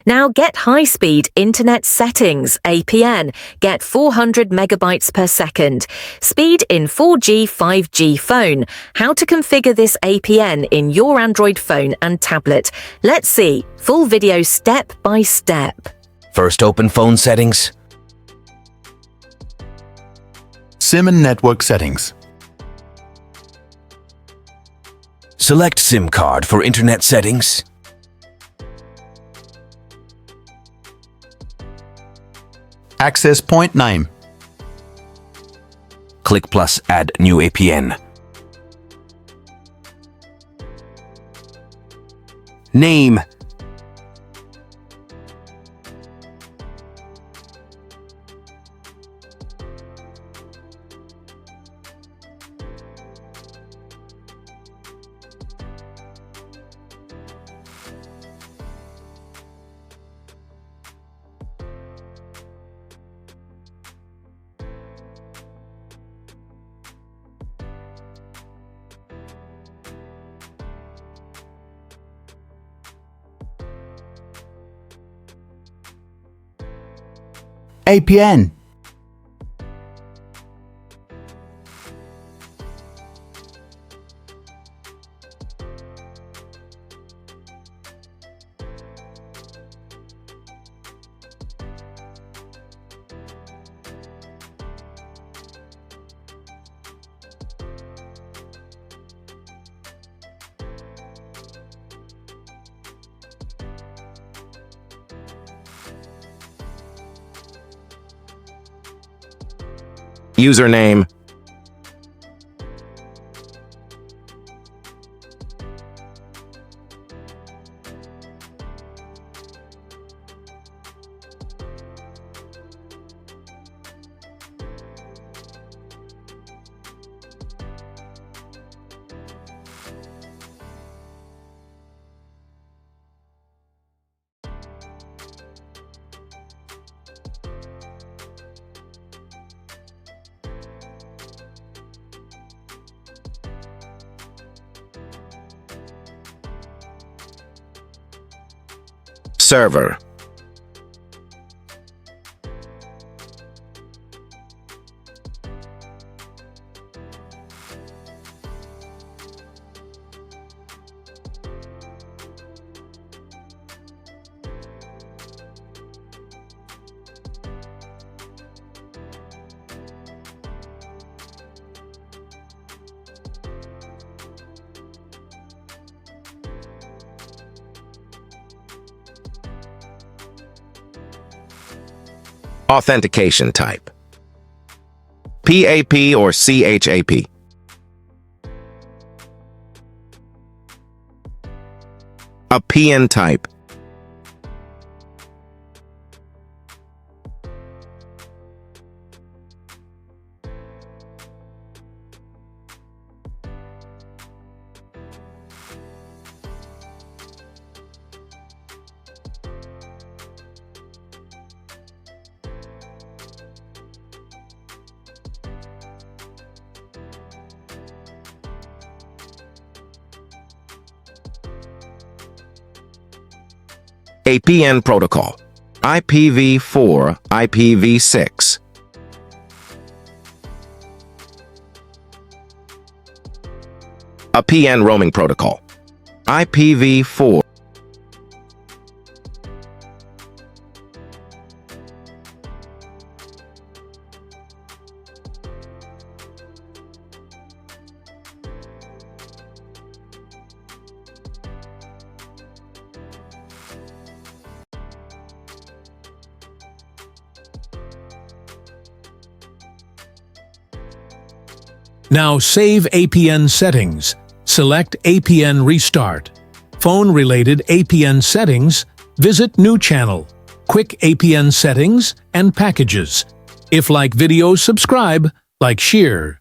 Now get high-speed internet settings, APN. Get 400 megabytes per second. Speed in 4G, 5G phone. How to configure this APN in your Android phone and tablet. Let's see. Full video step by step. First, open phone settings. SIM and network settings. Select SIM card for internet settings. Access point name. Click plus add new APN. Name. APN. Username. Server. Authentication type. PAP or CHAP. APN type. APN protocol. IPv4, IPv6. APN roaming protocol. IPv4. Now save APN settings. Select APN Restart. Phone-related APN settings, visit New Channel, Quick APN Settings, and Packages. If like video, subscribe, like share.